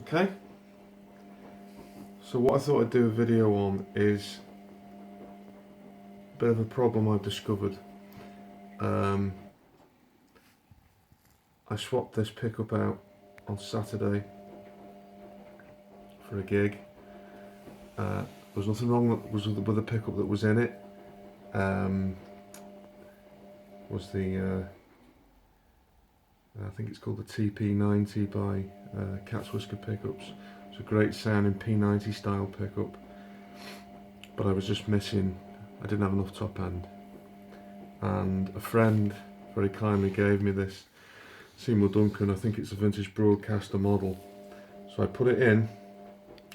Okay, so what I thought I'd do a video on is a bit of a problem I've discovered. I swapped this pickup out on Saturday for a gig. There was nothing wrong with the pickup that was in it. Was the I think it's called the TP90 by Cat's Whisker Pickups. It's a great sounding P90 style pickup, but I was just missing, I didn't have enough top end. And a friend very kindly gave me this Seymour Duncan, I think it's a vintage broadcaster model. So I put it in,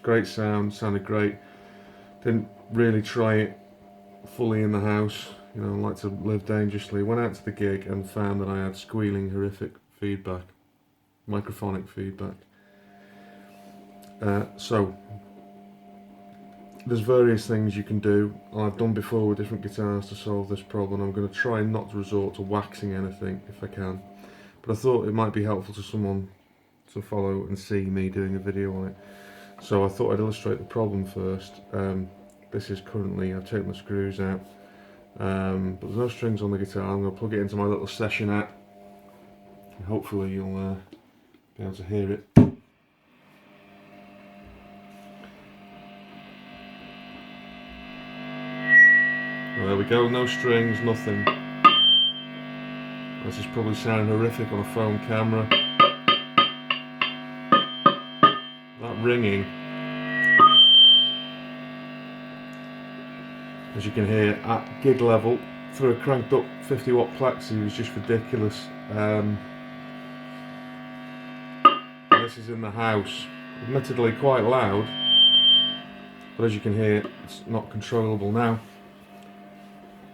great sound, sounded great. Didn't really try it fully in the house, you know, I like to live dangerously. Went out to the gig and found that I had squealing, horrific feedback, microphonic feedback. So there's various things you can do. I've done before with different guitars to solve this problem. I'm going to try not to resort to waxing anything if I can, but I thought it might be helpful to someone to follow and see me doing a video on it. So I thought I'd illustrate the problem first. This is currently, I've taken the screws out, but there's no strings on the guitar. I'm going to plug it into my little session app, and hopefully you'll be able to hear it. Well, there we go, no strings, nothing. This is probably sounding horrific on a phone camera. That ringing, as you can hear, at gig level, through a cranked up 50 watt plexi was just ridiculous. And this is in the house, admittedly quite loud, but as you can hear, it's not controllable now.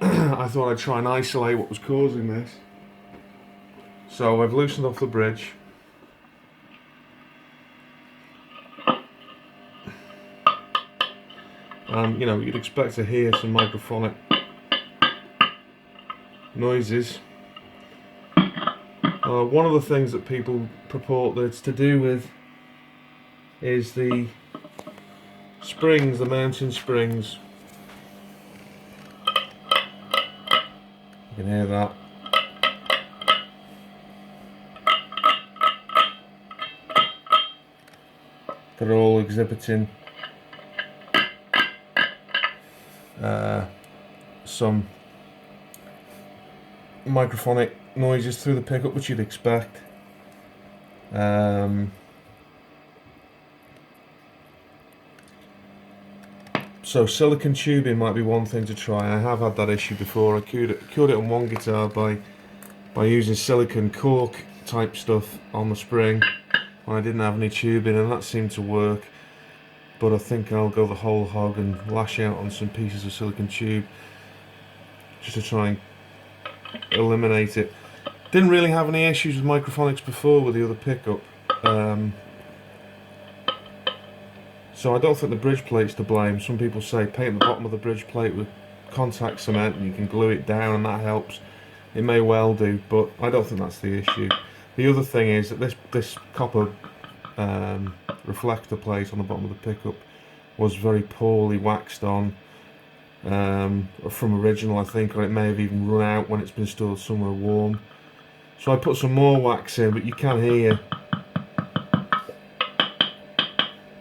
I thought I'd try and isolate what was causing this. So I've loosened off the bridge. You know, you'd expect to hear some microphonic noises. One of the things that people purport that it's to do with is the springs, the mounting springs. You can hear that. They're all exhibiting some microphonic noises through the pickup, which you'd expect. So silicone tubing might be one thing to try. I have had that issue before. I cured it on one guitar by using silicone cork type stuff on the spring when I didn't have any tubing, and that seemed to work. But I think I'll go the whole hog and lash out on some pieces of silicone tube just to try and eliminate it. Didn't really have any issues with microphonics before with the other pickup. So I don't think the bridge plate's to blame. Some people say paint the bottom of the bridge plate with contact cement and you can glue it down and that helps. It may well do, but I don't think that's the issue. The other thing is that this copper reflector plate on the bottom of the pickup was very poorly waxed on from original, I think, or it may have even run out when it's been stored somewhere warm. So I put some more wax in, but you can hear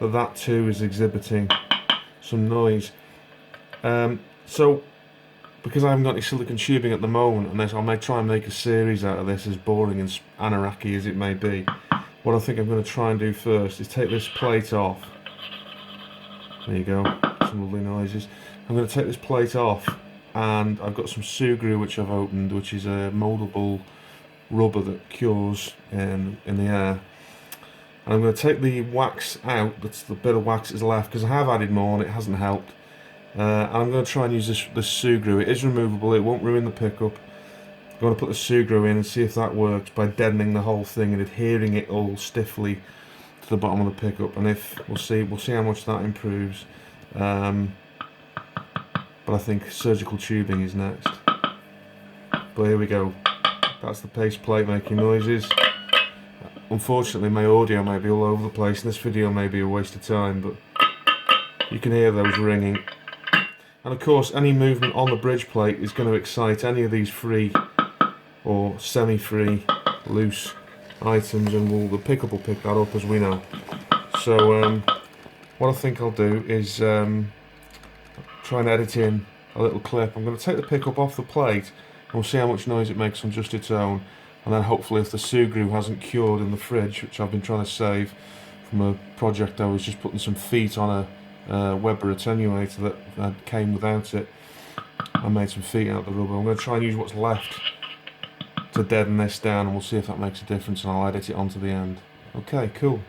that too is exhibiting some noise. So because I haven't got any silicone tubing at the moment, and I may try and make a series out of this, as boring and anarchy as it may be, what I think I'm going to try and do first is take this plate off. There you go, some lovely noises. I'm going to take this plate off, and I've got some Sugru which I've opened, which is a mouldable rubber that cures in the air. And I'm going to take the wax out, that's the bit of wax that's left, because I have added more and it hasn't helped. And I'm going to try and use this Sugru. It is removable, it won't ruin the pickup. I'm going to put the Sugru in and see if that works by deadening the whole thing and adhering it all stiffly to the bottom of the pickup. And if we'll see how much that improves. But I think surgical tubing is next. But here we go. That's the paste plate making noises. unfortunately my audio may be all over the place and this video may be a waste of time, but you can hear those ringing. And of course any movement on the bridge plate is going to excite any of these free or semi-free loose items, and the pickup will pick that up, as we know. So what I think I'll do is try and edit in a little clip. I'm going to take the pickup off the plate and we'll see how much noise it makes on just its own, and then hopefully if the Sugru hasn't cured in the fridge, which I've been trying to save from a project I was just putting some feet on a Weber attenuator that came without it. I made some feet out of the rubber. I'm going to try and use what's left to deaden this down, and we'll see if that makes a difference, and I'll edit it onto the end. Okay, cool.